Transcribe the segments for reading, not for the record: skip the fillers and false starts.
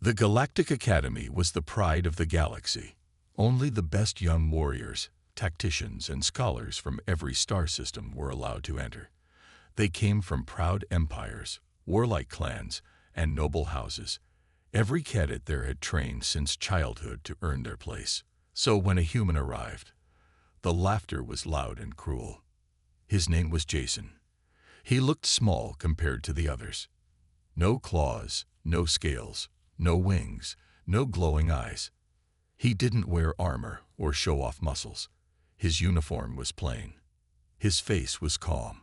The Galactic Academy was the pride of the galaxy. Only the best young warriors, tacticians, and scholars from every star system were allowed to enter. They came from proud empires, warlike clans, and noble houses. Every cadet there had trained since childhood to earn their place. So when a human arrived, the laughter was loud and cruel. His name was Jason. He looked small compared to the others. No claws, no scales, no wings, no glowing eyes. He didn't wear armor or show off muscles. His uniform was plain. His face was calm.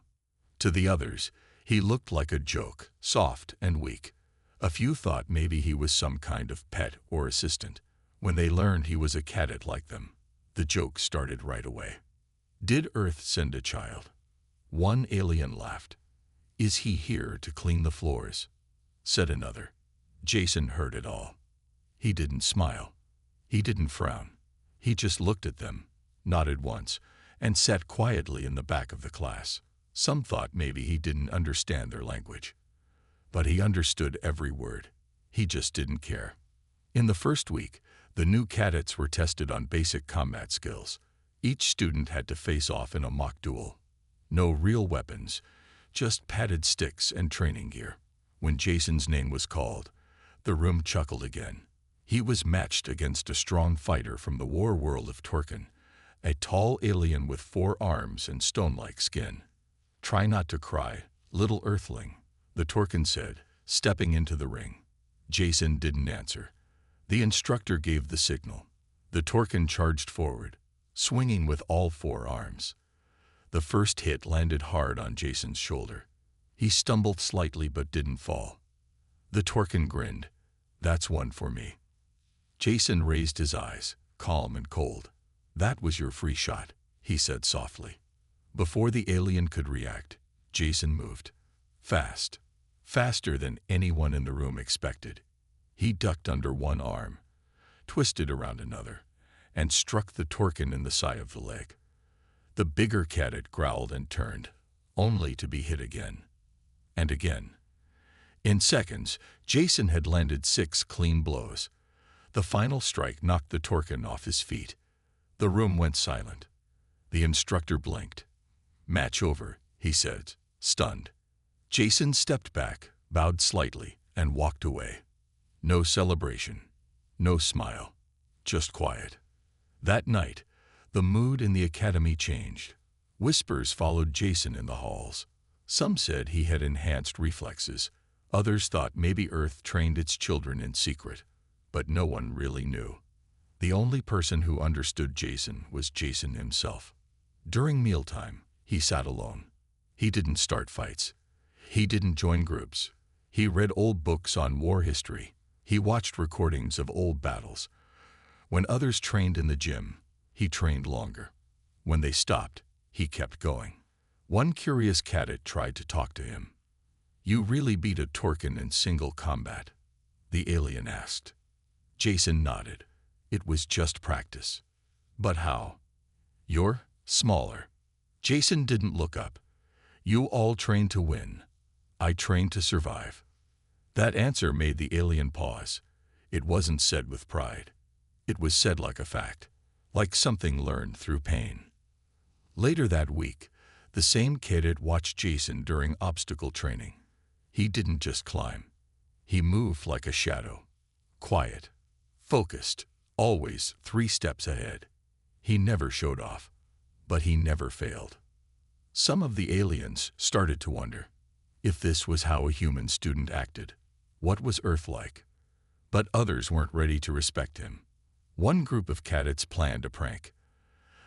To the others, he looked like a joke, soft and weak. A few thought maybe he was some kind of pet or assistant. When they learned he was a cadet like them, the joke started right away. Did Earth send a child? One alien laughed. Is he here to clean the floors? Said another. Jason heard it all. He didn't smile. He didn't frown. He just looked at them, nodded once, and sat quietly in the back of the class. Some thought maybe he didn't understand their language. But he understood every word. He just didn't care. In the first week, the new cadets were tested on basic combat skills. Each student had to face off in a mock duel. No real weapons, just padded sticks and training gear. When Jason's name was called, the room chuckled again. He was matched against a strong fighter from the war world of Torkin, a tall alien with 4 arms and stone-like skin. Try not to cry, little earthling, the Torkin said, stepping into the ring. Jason didn't answer. The instructor gave the signal. The Torkin charged forward, swinging with all 4 arms. The first hit landed hard on Jason's shoulder. He stumbled slightly but didn't fall. The Torkin grinned. That's one for me. Jason raised his eyes, calm and cold. That was your free shot, he said softly. Before the alien could react, Jason moved. Fast. Faster than anyone in the room expected. He ducked under one arm, twisted around another, and struck the Torkin in the side of the leg. The bigger cadet growled and turned, only to be hit again. And again. In seconds, Jason had landed 6 clean blows. The final strike knocked the Torkin off his feet. The room went silent. The instructor blinked. Match over, he said, stunned. Jason stepped back, bowed slightly, and walked away. No celebration, no smile, just quiet. That night, the mood in the academy changed. Whispers followed Jason in the halls. Some said he had enhanced reflexes. Others thought maybe Earth trained its children in secret. But no one really knew. The only person who understood Jason was Jason himself. During mealtime, he sat alone. He didn't start fights. He didn't join groups. He read old books on war history. He watched recordings of old battles. When others trained in the gym, he trained longer. When they stopped, he kept going. One curious cadet tried to talk to him. You really beat a Torkin in single combat? The alien asked. Jason nodded. It was just practice. But how? You're smaller. Jason didn't look up. You all train to win. I train to survive. That answer made the alien pause. It wasn't said with pride. It was said like a fact, like something learned through pain. Later that week, the same cadet watched Jason during obstacle training. He didn't just climb. He moved like a shadow. Quiet. Focused, always 3 steps ahead. He never showed off, but he never failed. Some of the aliens started to wonder if this was how a human student acted. What was Earth like? But others weren't ready to respect him. One group of cadets planned a prank.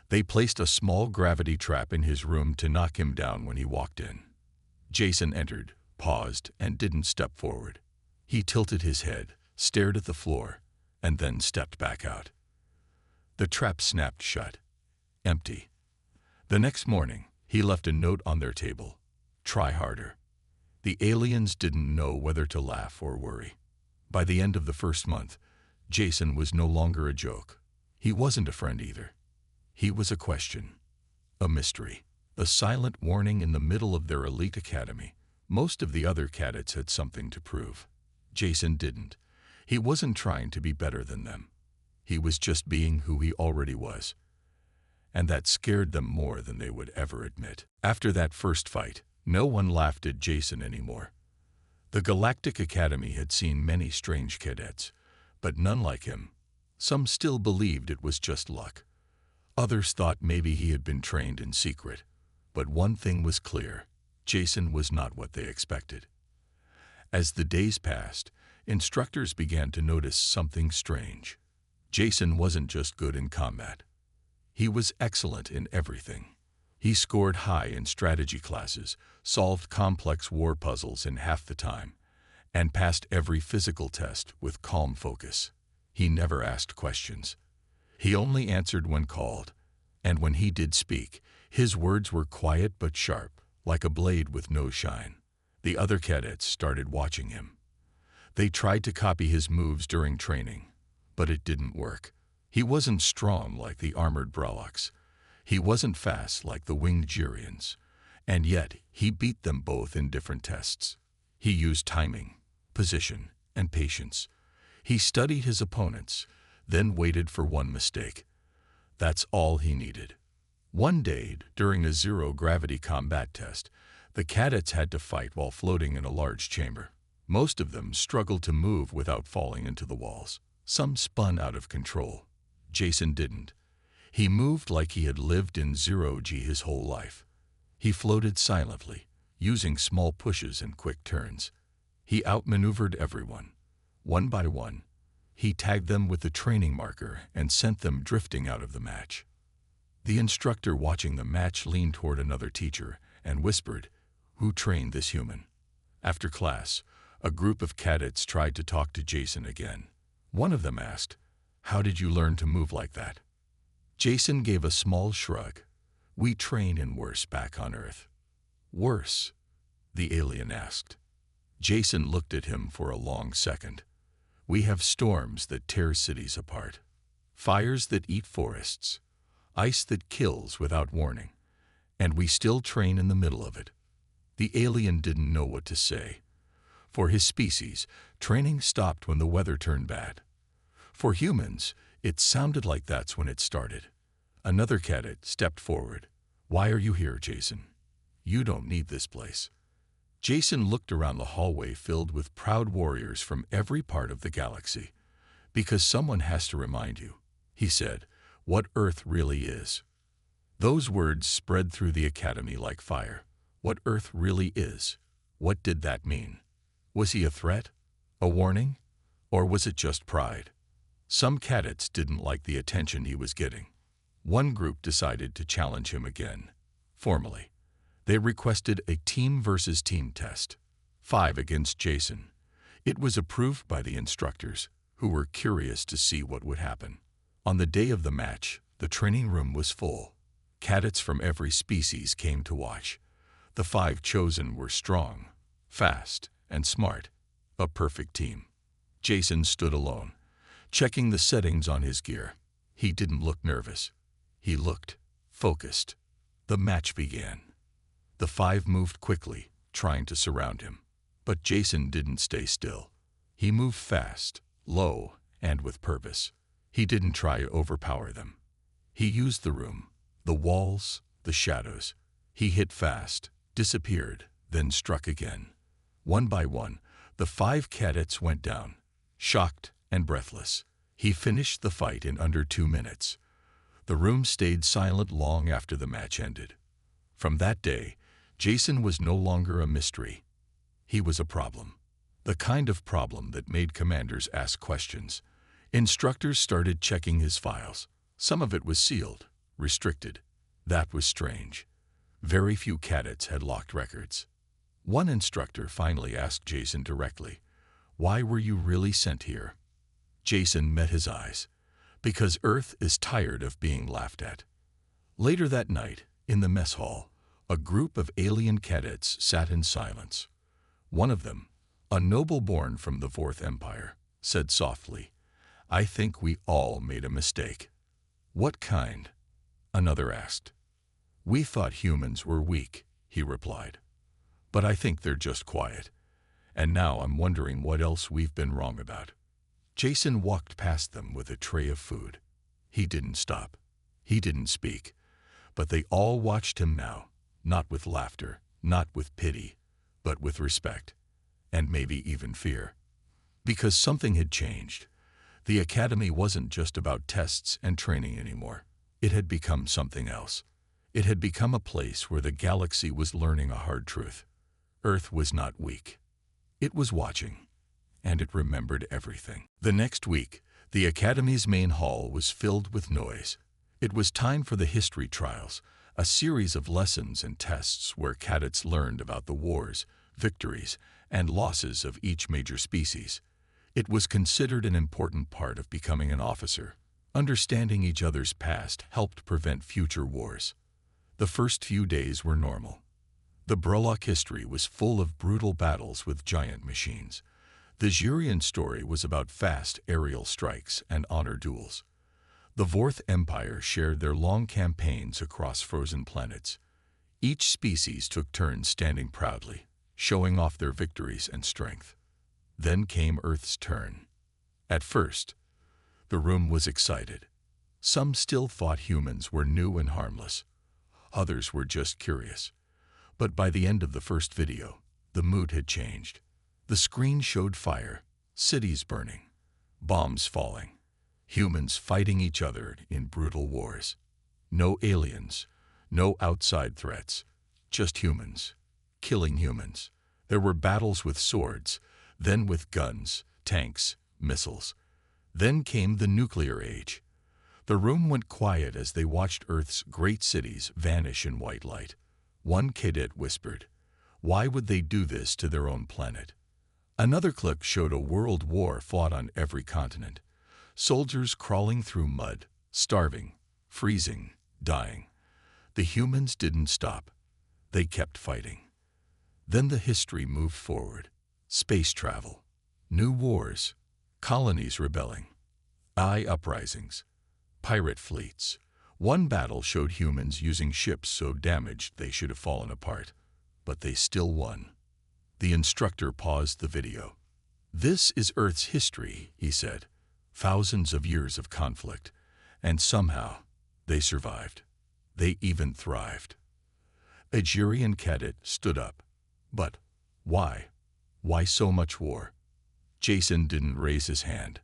They placed a small gravity trap in his room to knock him down when he walked in. Jason entered, paused, and didn't step forward. He tilted his head, stared at the floor, and then stepped back out. The trap snapped shut. Empty. The next morning, he left a note on their table. Try harder. The aliens didn't know whether to laugh or worry. By the end of the first month, Jason was no longer a joke. He wasn't a friend either. He was a question, a mystery, a silent warning in the middle of their elite academy. Most of the other cadets had something to prove. Jason didn't. He wasn't trying to be better than them. He was just being who he already was. And that scared them more than they would ever admit. After that first fight, no one laughed at Jason anymore. The Galactic Academy had seen many strange cadets, but none like him. Some still believed it was just luck. Others thought maybe he had been trained in secret. But one thing was clear: Jason was not what they expected. As the days passed, instructors began to notice something strange. Jason wasn't just good in combat. He was excellent in everything. He scored high in strategy classes, solved complex war puzzles in half the time, and passed every physical test with calm focus. He never asked questions. He only answered when called, and when he did speak, his words were quiet but sharp, like a blade with no shine. The other cadets started watching him. They tried to copy his moves during training, but it didn't work. He wasn't strong like the armored Braloks. He wasn't fast like the winged Gyrians, and yet he beat them both in different tests. He used timing, position, and patience. He studied his opponents, then waited for one mistake. That's all he needed. One day, during a zero-gravity combat test, the cadets had to fight while floating in a large chamber. Most of them struggled to move without falling into the walls. Some spun out of control. Jason didn't. He moved like he had lived in zero-G his whole life. He floated silently, using small pushes and quick turns. He outmaneuvered everyone. One by one, he tagged them with the training marker and sent them drifting out of the match. The instructor watching the match leaned toward another teacher and whispered, "Who trained this human?" After class, a group of cadets tried to talk to Jason again. One of them asked, "How did you learn to move like that?" Jason gave a small shrug. "We train in worse back on Earth." "Worse?" the alien asked. Jason looked at him for a long second. "We have storms that tear cities apart, fires that eat forests, ice that kills without warning, and we still train in the middle of it." The alien didn't know what to say. For his species, training stopped when the weather turned bad. For humans, it sounded like that's when it started. Another cadet stepped forward. "Why are you here, Jason? You don't need this place." Jason looked around the hallway filled with proud warriors from every part of the galaxy. "Because someone has to remind you," he said, "what Earth really is." Those words spread through the academy like fire. What Earth really is. What did that mean? Was he a threat? A warning? Or was it just pride? Some cadets didn't like the attention he was getting. One group decided to challenge him again, formally. They requested a team versus team test, 5 against Jason. It was approved by the instructors, who were curious to see what would happen. On the day of the match, the training room was full. Cadets from every species came to watch. The 5 chosen were strong, fast, and smart, a perfect team. Jason stood alone, checking the settings on his gear. He didn't look nervous. He looked focused. The match began. The 5 moved quickly, trying to surround him. But Jason didn't stay still. He moved fast, low, and with purpose. He didn't try to overpower them. He used the room, the walls, the shadows. He hit fast, disappeared, then struck again. One by one, the 5 cadets went down, shocked and breathless. He finished the fight in under 2 minutes. The room stayed silent long after the match ended. From that day, Jason was no longer a mystery. He was a problem. The kind of problem that made commanders ask questions. Instructors started checking his files. Some of it was sealed, restricted. That was strange. Very few cadets had locked records. One instructor finally asked Jason directly, "Why were you really sent here?" Jason met his eyes. "Because Earth is tired of being laughed at." Later that night, in the mess hall, a group of alien cadets sat in silence. One of them, a noble born from the 4th Empire, said softly, "I think we all made a mistake." "What kind?" another asked. "We thought humans were weak," he replied. "But I think they're just quiet. And now I'm wondering what else we've been wrong about." Jason walked past them with a tray of food. He didn't stop. He didn't speak. But they all watched him now, not with laughter, not with pity, but with respect, and maybe even fear. Because something had changed. The academy wasn't just about tests and training anymore. It had become something else. It had become a place where the galaxy was learning a hard truth. Earth was not weak. It was watching, and it remembered everything. The next week, the academy's main hall was filled with noise. It was time for the history trials, a series of lessons and tests where cadets learned about the wars, victories, and losses of each major species. It was considered an important part of becoming an officer. Understanding each other's past helped prevent future wars. The first few days were normal. The Brolock history was full of brutal battles with giant machines. The Jurian story was about fast aerial strikes and honor duels. The Vorth Empire shared their long campaigns across frozen planets. Each species took turns standing proudly, showing off their victories and strength. Then came Earth's turn. At first, the room was excited. Some still thought humans were new and harmless. Others were just curious. But by the end of the first video, the mood had changed. The screen showed fire, cities burning, bombs falling, humans fighting each other in brutal wars. No aliens, no outside threats, just humans, killing humans. There were battles with swords, then with guns, tanks, missiles. Then came the nuclear age. The room went quiet as they watched Earth's great cities vanish in white light. One cadet whispered, "Why would they do this to their own planet?" Another clip showed a world war fought on every continent. Soldiers crawling through mud, starving, freezing, dying. The humans didn't stop. They kept fighting. Then the history moved forward. Space travel, new wars, colonies rebelling, AI uprisings, pirate fleets. One battle showed humans using ships so damaged they should have fallen apart, but they still won. The instructor paused the video. "This is Earth's history," he said. "Thousands of years of conflict, and somehow they survived. They even thrived." A Jurian cadet stood up. "But why? Why so much war?" Jason didn't raise his hand,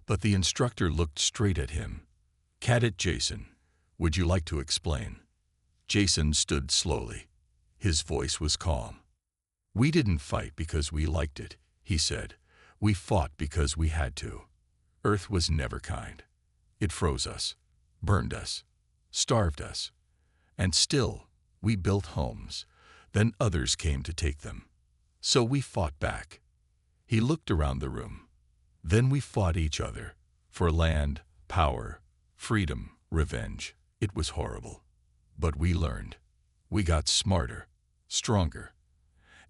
but the instructor looked straight at him. "Cadet Jason, would you like to explain?" Jason stood slowly. His voice was calm. "We didn't fight because we liked it," he said. "We fought because we had to. Earth was never kind. It froze us, burned us, starved us. And still, we built homes. Then others came to take them. So we fought back." He looked around the room. "Then we fought each other, for land, power, freedom, revenge. It was horrible. But we learned. We got smarter, stronger.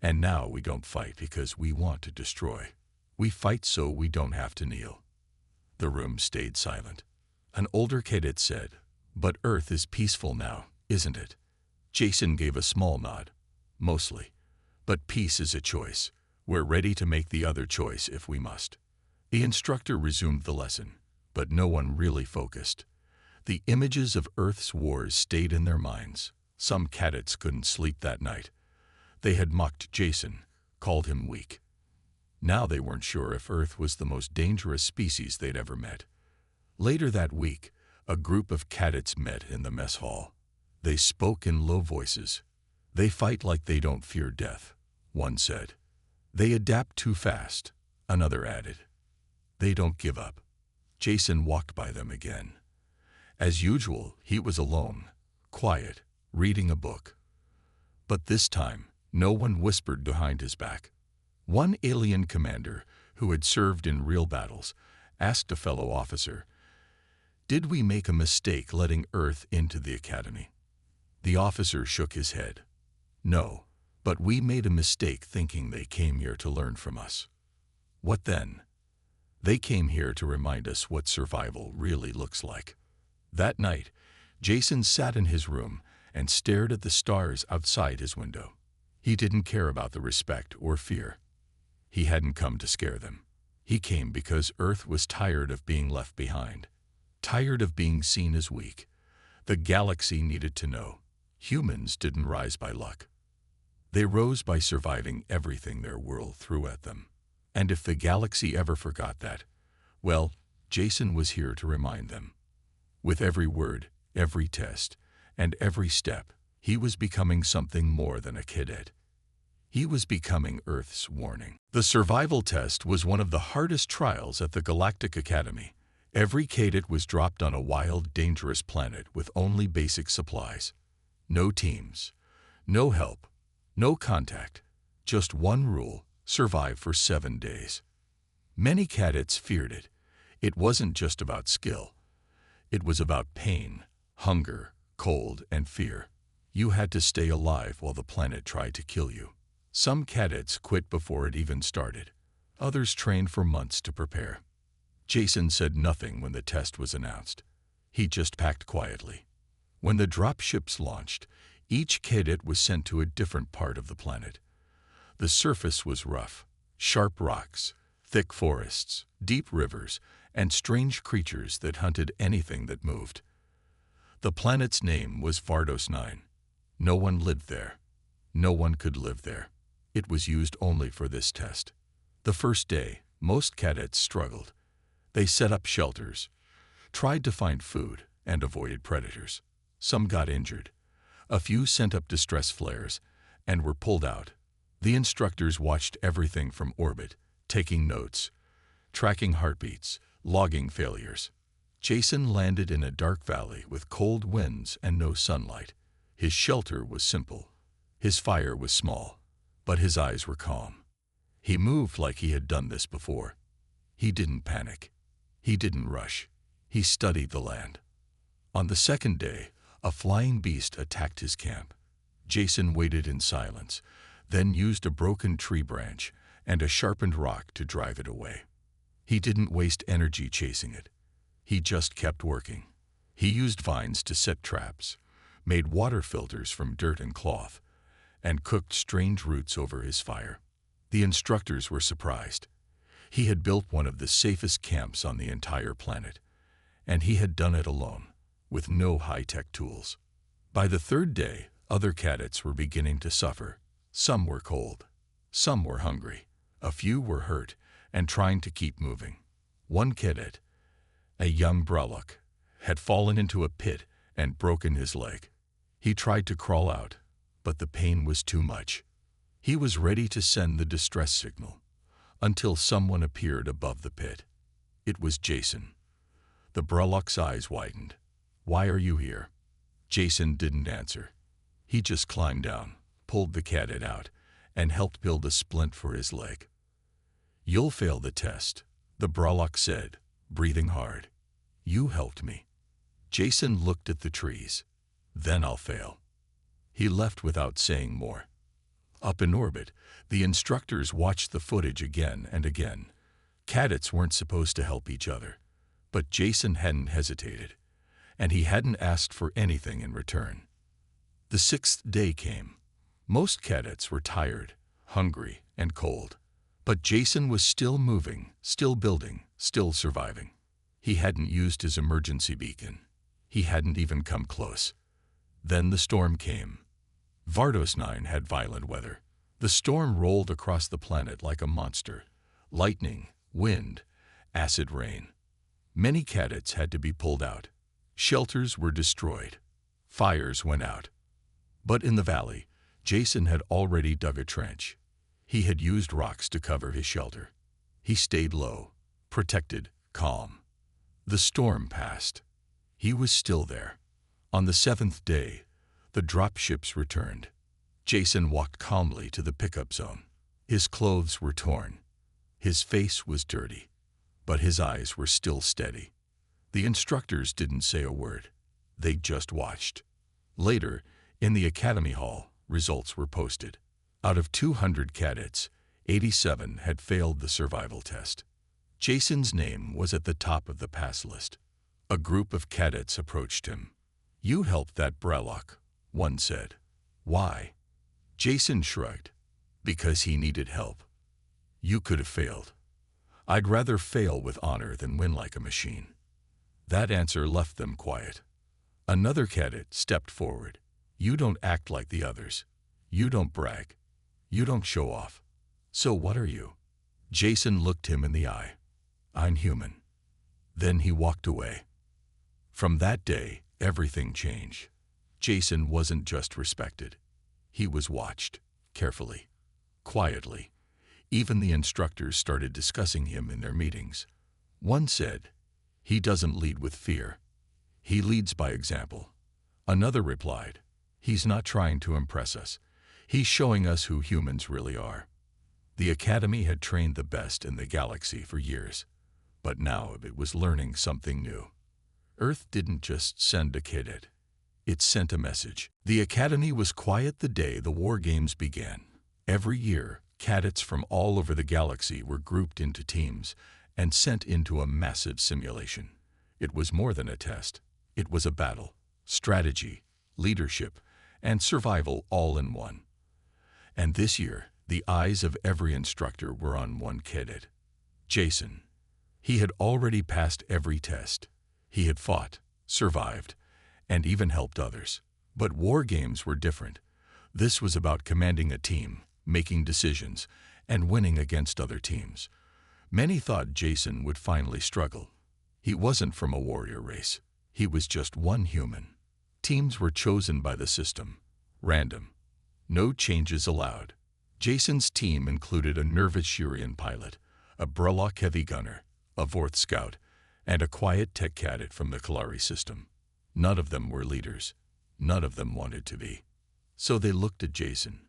And now we don't fight because we want to destroy. We fight so we don't have to kneel." The room stayed silent. An older cadet said, "But Earth is peaceful now, isn't it?" Jason gave a small nod. "Mostly. But peace is a choice. We're ready to make the other choice if we must." The instructor resumed the lesson, but no one really focused. The images of Earth's wars stayed in their minds. Some cadets couldn't sleep that night. They had mocked Jason, called him weak. Now they weren't sure if Earth was the most dangerous species they'd ever met. Later that week, a group of cadets met in the mess hall. They spoke in low voices. "They fight like they don't fear death," one said. "They adapt too fast," another added. "They don't give up." Jason walked by them again. As usual, he was alone, quiet, reading a book. But this time, no one whispered behind his back. One alien commander, who had served in real battles, asked a fellow officer, "Did we make a mistake letting Earth into the academy?" The officer shook his head. "No, but we made a mistake thinking they came here to learn from us." "What then?" "They came here to remind us what survival really looks like." That night, Jason sat in his room and stared at the stars outside his window. He didn't care about the respect or fear. He hadn't come to scare them. He came because Earth was tired of being left behind, tired of being seen as weak. The galaxy needed to know. Humans didn't rise by luck. They rose by surviving everything their world threw at them. And if the galaxy ever forgot that, well, Jason was here to remind them. With every word, every test, and every step, he was becoming something more than a cadet. He was becoming Earth's warning. The survival test was one of the hardest trials at the Galactic Academy. Every cadet was dropped on a wild, dangerous planet with only basic supplies. No teams, no help, no contact. Just one rule: survive for 7 days. Many cadets feared it. It wasn't just about skill. It was about pain, hunger, cold, and fear. You had to stay alive while the planet tried to kill you. Some cadets quit before it even started. Others trained for months to prepare. Jason said nothing when the test was announced. He just packed quietly. When the dropships launched, each cadet was sent to a different part of the planet. The surface was rough: sharp rocks, thick forests, deep rivers, and strange creatures that hunted anything that moved. The planet's name was Vardos 9. No one lived there. No one could live there. It was used only for this test. The first day, most cadets struggled. They set up shelters, tried to find food, and avoided predators. Some got injured. A few sent up distress flares and were pulled out. The instructors watched everything from orbit, taking notes, tracking heartbeats, logging failures. Jason landed in a dark valley with cold winds and no sunlight. His shelter was simple. His fire was small, but his eyes were calm. He moved like he had done this before. He didn't panic. He didn't rush. He studied the land. On the second day, a flying beast attacked his camp. Jason waited in silence, then used a broken tree branch and a sharpened rock to drive it away. He didn't waste energy chasing it. He just kept working. He used vines to set traps, made water filters from dirt and cloth, and cooked strange roots over his fire. The instructors were surprised. He had built one of the safest camps on the entire planet, and he had done it alone, with no high-tech tools. By the third day, other cadets were beginning to suffer. Some were cold. Some were hungry. A few were hurt and trying to keep moving. One cadet, a young Bralock, had fallen into a pit and broken his leg. He tried to crawl out, but the pain was too much. He was ready to send the distress signal until someone appeared above the pit. It was Jason. The Bralock's eyes widened. "Why are you here?" Jason didn't answer. He just climbed down, pulled the cadet out, and helped build a splint for his leg. "You'll fail the test," the Bralock said, breathing hard. "You helped me." Jason looked at the trees. "Then I'll fail." He left without saying more. Up in orbit, the instructors watched the footage again and again. Cadets weren't supposed to help each other, but Jason hadn't hesitated, and he hadn't asked for anything in return. The 6th day came. Most cadets were tired, hungry, and cold. But Jason was still moving, still building, still surviving. He hadn't used his emergency beacon. He hadn't even come close. Then the storm came. Vardos 9 had violent weather. The storm rolled across the planet like a monster. Lightning, wind, acid rain. Many cadets had to be pulled out. Shelters were destroyed. Fires went out. But in the valley, Jason had already dug a trench. He had used rocks to cover his shelter. He stayed low, protected, calm. The storm passed. He was still there. On the 7th day, the dropships returned. Jason walked calmly to the pickup zone. His clothes were torn. His face was dirty, but his eyes were still steady. The instructors didn't say a word. They just watched. Later, in the Academy Hall, results were posted. Out of 200 cadets, 87 had failed the survival test. Jason's name was at the top of the pass list. A group of cadets approached him. "You helped that Bralock," one said. "Why?" Jason shrugged. "Because he needed help. You could have failed. I'd rather fail with honor than win like a machine. That answer left them quiet. Another cadet stepped forward. You don't act like the others. You don't brag. You don't show off. So what are you? Jason looked him in the eye. I'm human. Then he walked away. From that day, everything changed. Jason wasn't just respected. He was watched, carefully, quietly. Even the instructors started discussing him in their meetings. One said, "He doesn't lead with fear. He leads by example." Another replied, "He's not trying to impress us. He's showing us who humans really are." The academy had trained the best in the galaxy for years, but now it was learning something new. Earth didn't just send a cadet. It sent a message. The academy was quiet the day the war games began. Every year, cadets from all over the galaxy were grouped into teams and sent into a massive simulation. It was more than a test. It was a battle, strategy, leadership, and survival all in one. And this year, the eyes of every instructor were on one cadet, Jason. He had already passed every test. He had fought, survived, and even helped others. But war games were different. This was about commanding a team, making decisions, and winning against other teams. Many thought Jason would finally struggle. He wasn't from a warrior race. He was just one human. Teams were chosen by the system, random. No changes allowed. Jason's team included a nervous Shurian pilot, a Brlock heavy gunner, a Vorth scout, and a quiet tech cadet from the Kalari system. None of them were leaders. None of them wanted to be. So they looked at Jason.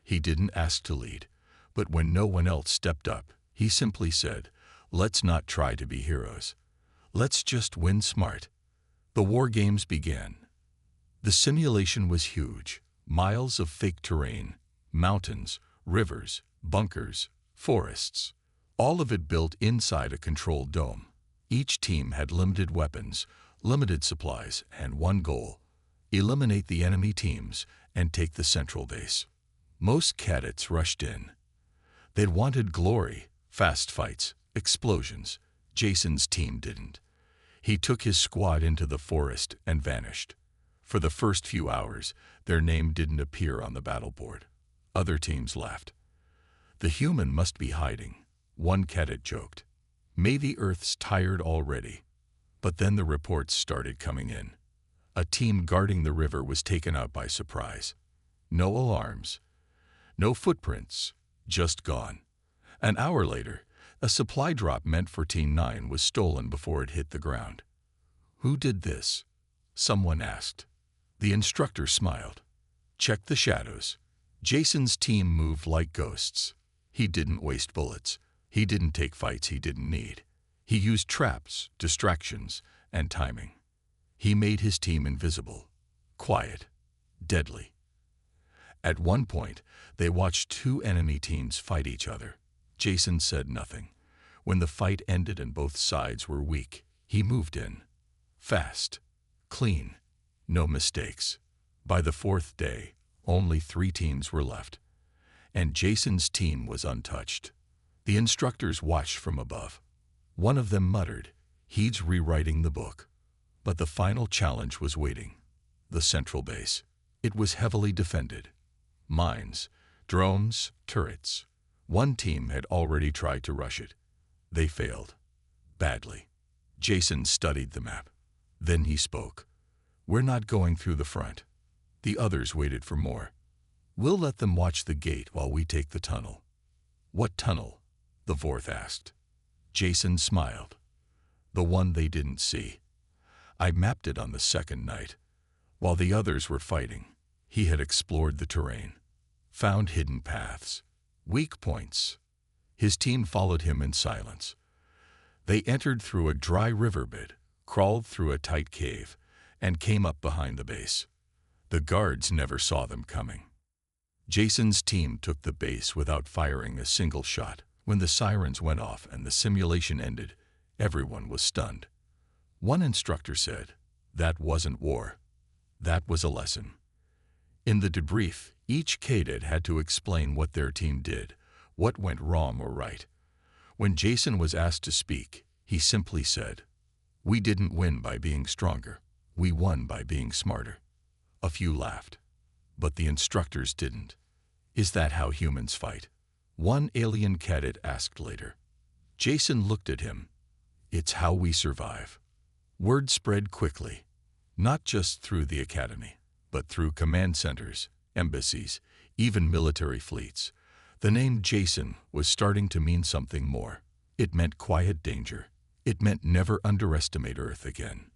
He didn't ask to lead, but when no one else stepped up, he simply said, "Let's not try to be heroes. Let's just win smart." The war games began. The simulation was huge. Miles of fake terrain, mountains, rivers, bunkers, forests. All of it built inside a controlled dome. Each team had limited weapons, limited supplies, and one goal: eliminate the enemy teams and take the central base. Most cadets rushed in. They'd wanted glory, fast fights, explosions. Jason's team didn't. He took his squad into the forest and vanished. For the first few hours, their name didn't appear on the battle board. Other teams laughed. "The human must be hiding," one cadet joked. "Maybe Earth's tired already." But then the reports started coming in. A team guarding the river was taken out by surprise. No alarms, no footprints, just gone. An hour later, a supply drop meant for Team 9 was stolen before it hit the ground. "Who did this?" someone asked. The instructor smiled. "Check the shadows." Jason's team moved like ghosts. He didn't waste bullets. He didn't take fights he didn't need. He used traps, distractions, and timing. He made his team invisible, quiet, deadly. At one point, they watched two enemy teams fight each other. Jason said nothing. When the fight ended and both sides were weak, he moved in. Fast, clean, no mistakes. By the fourth day, only 3 teams were left, and Jason's team was untouched. The instructors watched from above. One of them muttered, "He's rewriting the book." But the final challenge was waiting. The central base. It was heavily defended. Mines, drones, turrets. One team had already tried to rush it. They failed. Badly. Jason studied the map. Then he spoke. "We're not going through the front." The others waited for more. "We'll let them watch the gate while we take the tunnel." "What tunnel?" the Vorth asked. Jason smiled. "The one they didn't see. I mapped it on the second night. While the others were fighting, he had explored the terrain, found hidden paths, weak points." His team followed him in silence. They entered through a dry riverbed, crawled through a tight cave, and came up behind the base. The guards never saw them coming. Jason's team took the base without firing a single shot. When the sirens went off and the simulation ended, everyone was stunned. One instructor said, "That wasn't war. That was a lesson." In the debrief, each cadet had to explain what their team did, what went wrong or right. When Jason was asked to speak, he simply said, "We didn't win by being stronger. We won by being smarter." A few laughed, but the instructors didn't. "Is that how humans fight?" one alien cadet asked later. Jason looked at him. "It's how we survive." Word spread quickly, not just through the academy, but through command centers, embassies, even military fleets. The name Jason was starting to mean something more. It meant quiet danger. It meant never underestimate Earth again.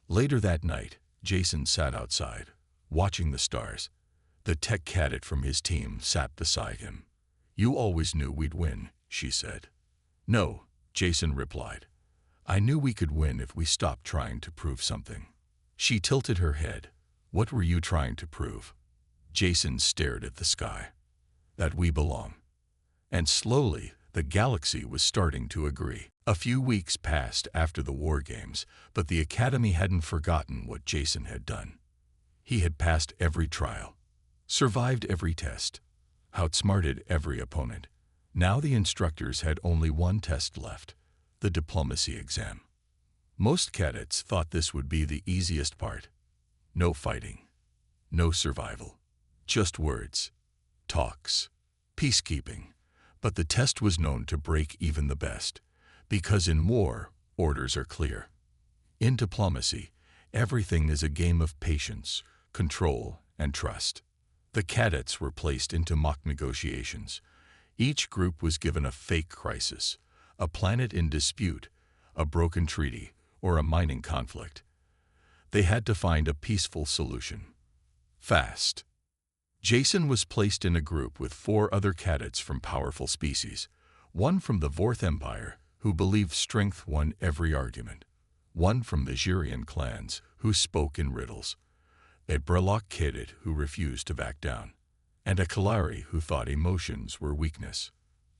Later that night, Jason sat outside, watching the stars. The tech cadet from his team sat beside him. "You always knew we'd win," she said. "No," Jason replied. "I knew we could win if we stopped trying to prove something." She tilted her head. "What were you trying to prove?" Jason stared at the sky. "That we belong." And slowly, the galaxy was starting to agree. A few weeks passed after the War Games, but the Academy hadn't forgotten what Jason had done. He had passed every trial, survived every test, outsmarted every opponent. Now the instructors had only one test left, the diplomacy exam. Most cadets thought this would be the easiest part. No fighting, no survival, just words, talks, peacekeeping. But the test was known to break even the best, because in war, orders are clear. In diplomacy, everything is a game of patience, control, and trust. The cadets were placed into mock negotiations. Each group was given a fake crisis, a planet in dispute, a broken treaty, or a mining conflict. They had to find a peaceful solution. Fast. Jason was placed in a group with 4 other cadets from powerful species, one from the Vorth Empire, who believed strength won every argument, one from the Xurian clans, who spoke in riddles, a Brelok cadet who refused to back down, and a Kalari who thought emotions were weakness.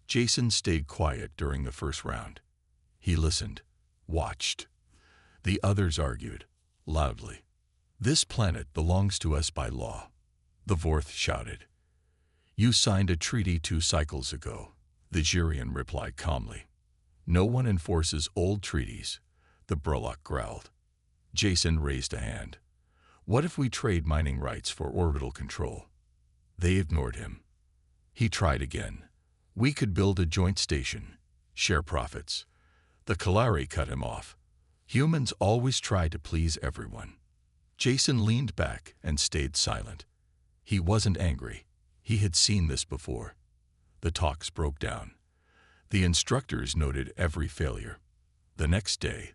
Jason stayed quiet during the first round. He listened, watched. The others argued, loudly. "This planet belongs to us by law," the Vorth shouted. "You signed a treaty 2 cycles ago," the Xurian replied calmly. "No one enforces old treaties," the Brelok growled. Jason raised a hand. "What if we trade mining rights for orbital control?" They ignored him. He tried again. "We could build a joint station, share profits." The Kalari cut him off. "Humans always try to please everyone." Jason leaned back and stayed silent. He wasn't angry. He had seen this before. The talks broke down. The instructors noted every failure. The next day,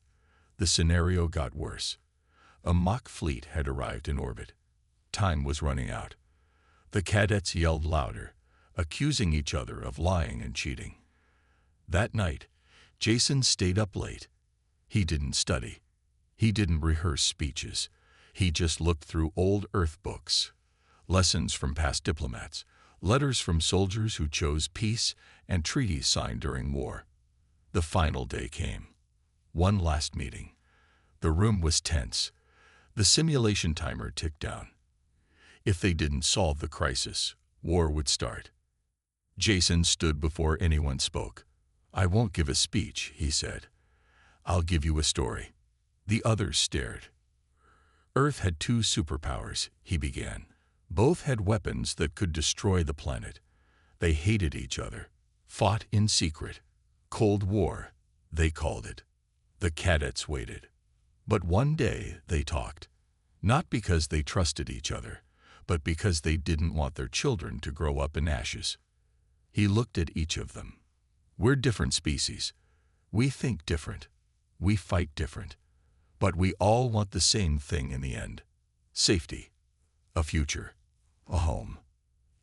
the scenario got worse. A mock fleet had arrived in orbit. Time was running out. The cadets yelled louder, accusing each other of lying and cheating. That night, Jason stayed up late. He didn't study. He didn't rehearse speeches. He just looked through old Earth books, lessons from past diplomats, letters from soldiers who chose peace, and treaties signed during war. The final day came. One last meeting. The room was tense. The simulation timer ticked down. If they didn't solve the crisis, war would start. Jason stood before anyone spoke. "I won't give a speech," he said. "I'll give you a story." The others stared. "Earth had 2 superpowers," he began. "Both had weapons that could destroy the planet. They hated each other, fought in secret. Cold War, they called it." The cadets waited. But one day they talked. Not because they trusted each other, but because they didn't want their children to grow up in ashes. He looked at each of them. "We're different species. We think different. We fight different. But we all want the same thing in the end. Safety. A future. A home."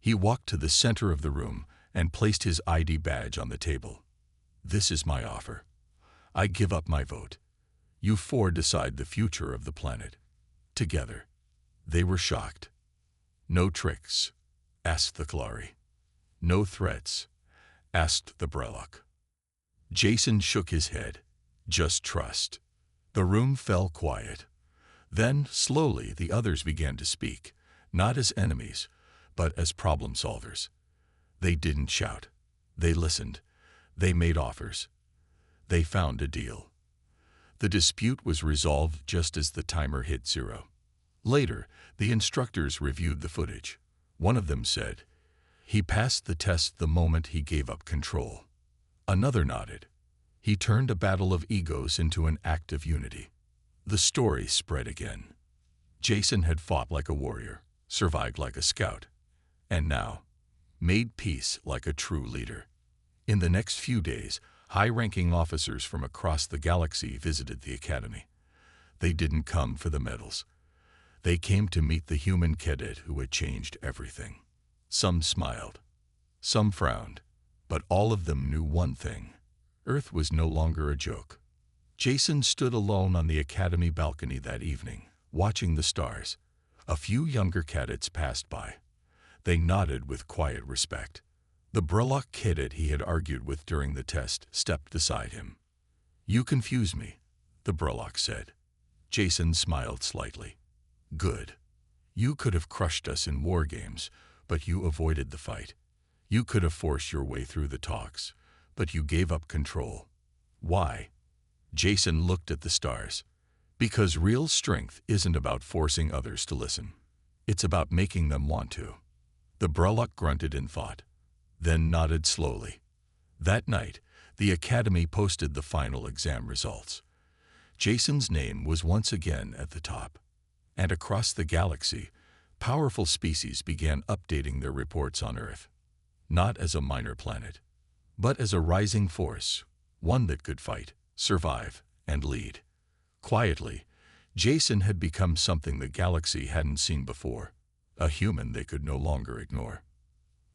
He walked to the center of the room and placed his ID badge on the table. "This is my offer. I give up my vote. You 4 decide the future of the planet. Together." They were shocked. "No tricks?" asked the Kalari. "No threats?" asked the Brelok. Jason shook his head. "Just trust." The room fell quiet. Then, slowly, the others began to speak, not as enemies, but as problem solvers. They didn't shout. They listened. They made offers. They found a deal. The dispute was resolved just as the timer hit 0. Later, the instructors reviewed the footage. One of them said, "He passed the test the moment he gave up control." Another nodded. "He turned a battle of egos into an act of unity." The story spread again. Jason had fought like a warrior, survived like a scout, and now made peace like a true leader. In the next few days, high-ranking officers from across the galaxy visited the academy. They didn't come for the medals. They came to meet the human cadet who had changed everything. Some smiled, some frowned, but all of them knew one thing: Earth was no longer a joke. Jason stood alone on the academy balcony that evening, watching the stars. A few younger cadets passed by. They nodded with quiet respect. The Brlock cadet he had argued with during the test stepped beside him. "You confuse me," the Brlock said. Jason smiled slightly. "Good. You could have crushed us in war games, but you avoided the fight. You could have forced your way through the talks, but you gave up control. Why?" Jason looked at the stars. "Because real strength isn't about forcing others to listen. It's about making them want to." The Brlock grunted in thought, then nodded slowly. That night, the academy posted the final exam results. Jason's name was once again at the top. And across the galaxy, powerful species began updating their reports on Earth. Not as a minor planet, but as a rising force, one that could fight, survive, and lead. Quietly, Jason had become something the galaxy hadn't seen before, a human they could no longer ignore.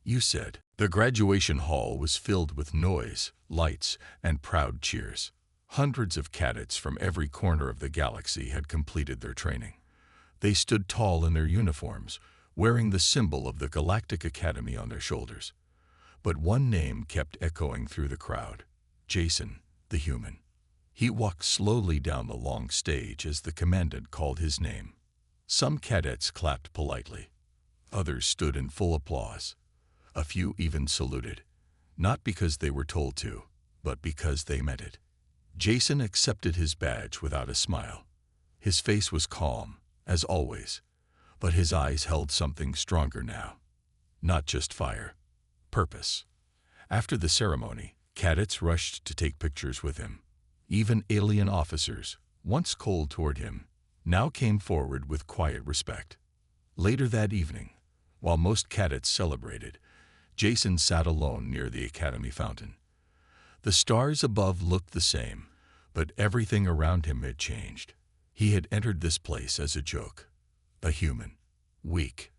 "You said." The graduation hall was filled with noise, lights, and proud cheers. Hundreds of cadets from every corner of the galaxy had completed their training. They stood tall in their uniforms, wearing the symbol of the Galactic Academy on their shoulders. But one name kept echoing through the crowd: Jason, the human. He walked slowly down the long stage as the commandant called his name. Some cadets clapped politely. Others stood in full applause. A few even saluted, not because they were told to, but because they meant it. Jason accepted his badge without a smile. His face was calm, as always, but his eyes held something stronger now. Not just fire, purpose. After the ceremony, cadets rushed to take pictures with him. Even alien officers, once cold toward him, now came forward with quiet respect. Later that evening, while most cadets celebrated, Jason sat alone near the academy fountain. The stars above looked the same, but everything around him had changed. He had entered this place as a joke, a human, weak,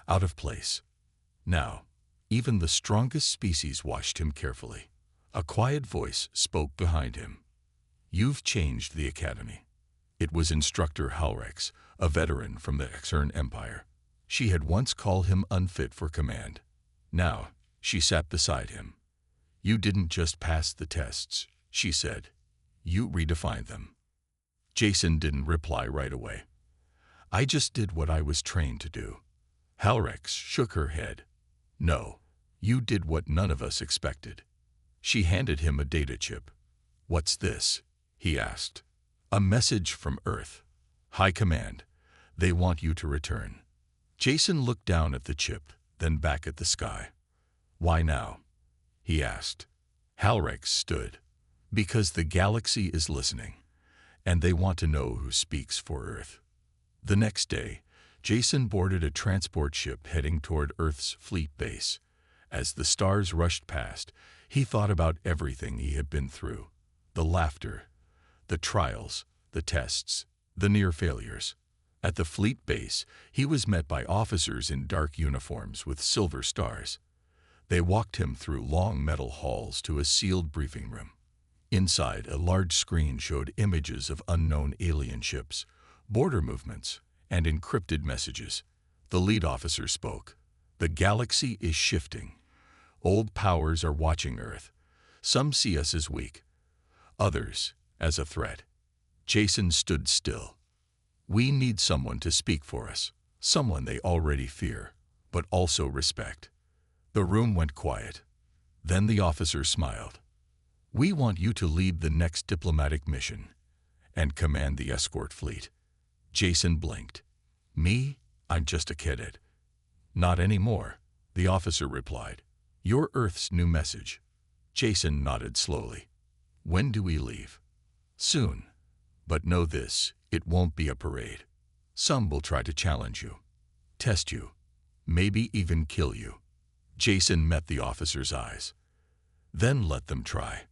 out of place. Now, even the strongest species watched him carefully. A quiet voice spoke behind him. "You've changed the academy." It was Instructor Halrex, a veteran from the Exern Empire. She had once called him unfit for command. Now, she sat beside him. "You didn't just pass the tests," she said. "You redefined them." Jason didn't reply right away. "I just did what I was trained to do." Halrex shook her head. "No, you did what none of us expected." She handed him a data chip. "What's this?" he asked. "A message from Earth. High Command. They want you to return." Jason looked down at the chip, then back at the sky. "Why now?" he asked. Halrex stood. "Because the galaxy is listening, and they want to know who speaks for Earth." The next day, Jason boarded a transport ship heading toward Earth's fleet base. As the stars rushed past, he thought about everything he had been through. The laughter, the trials, the tests, the near failures. At the fleet base, he was met by officers in dark uniforms with silver stars. They walked him through long metal halls to a sealed briefing room. Inside, a large screen showed images of unknown alien ships, border movements, and encrypted messages. The lead officer spoke. "The galaxy is shifting. Old powers are watching Earth. Some see us as weak, others as a threat." Jason stood still. "We need someone to speak for us, someone they already fear, but also respect." The room went quiet. Then the officer smiled. We want you to lead the next diplomatic mission and command the escort fleet." Jason blinked. "Me? I'm just a cadet." "Not anymore," the officer replied. "You're Earth's new message." Jason nodded slowly. "When do we leave?" "Soon. But know this, it won't be a parade. Some will try to challenge you, test you, maybe even kill you." Jason met the officer's eyes. "Then let them try."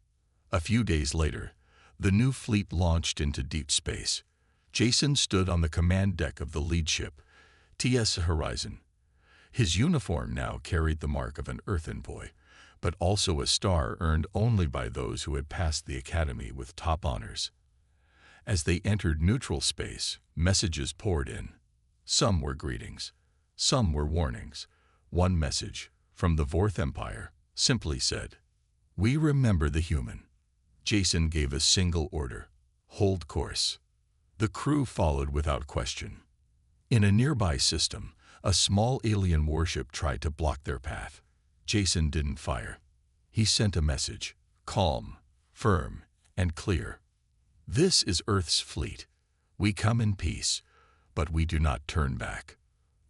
A few days later, the new fleet launched into deep space. Jason stood on the command deck of the lead ship, TS Horizon. His uniform now carried the mark of an Earth envoy, but also a star earned only by those who had passed the academy with top honors. As they entered neutral space, messages poured in. Some were greetings, some were warnings. One message, from the Vorth Empire, simply said, "We remember the human." Jason gave a single order: hold course. The crew followed without question. In a nearby system, a small alien warship tried to block their path. Jason didn't fire. He sent a message, calm, firm, and clear. "This is Earth's fleet. We come in peace, but we do not turn back."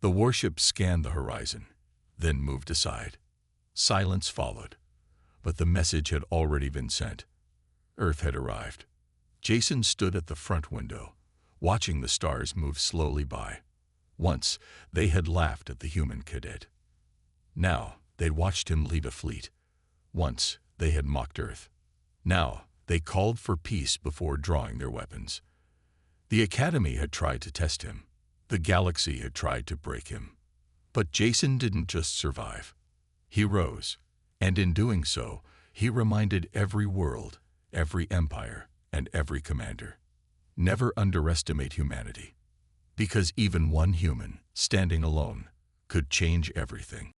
The warship scanned the horizon, then moved aside. Silence followed, but the message had already been sent. Earth had arrived. Jason stood at the front window, watching the stars move slowly by. Once, they had laughed at the human cadet. Now, they watched him lead a fleet. Once, they had mocked Earth. Now, they called for peace before drawing their weapons. The Academy had tried to test him. The galaxy had tried to break him. But Jason didn't just survive. He rose, and in doing so, he reminded every world, every empire, and every commander: never underestimate humanity. Because even one human, standing alone, could change everything.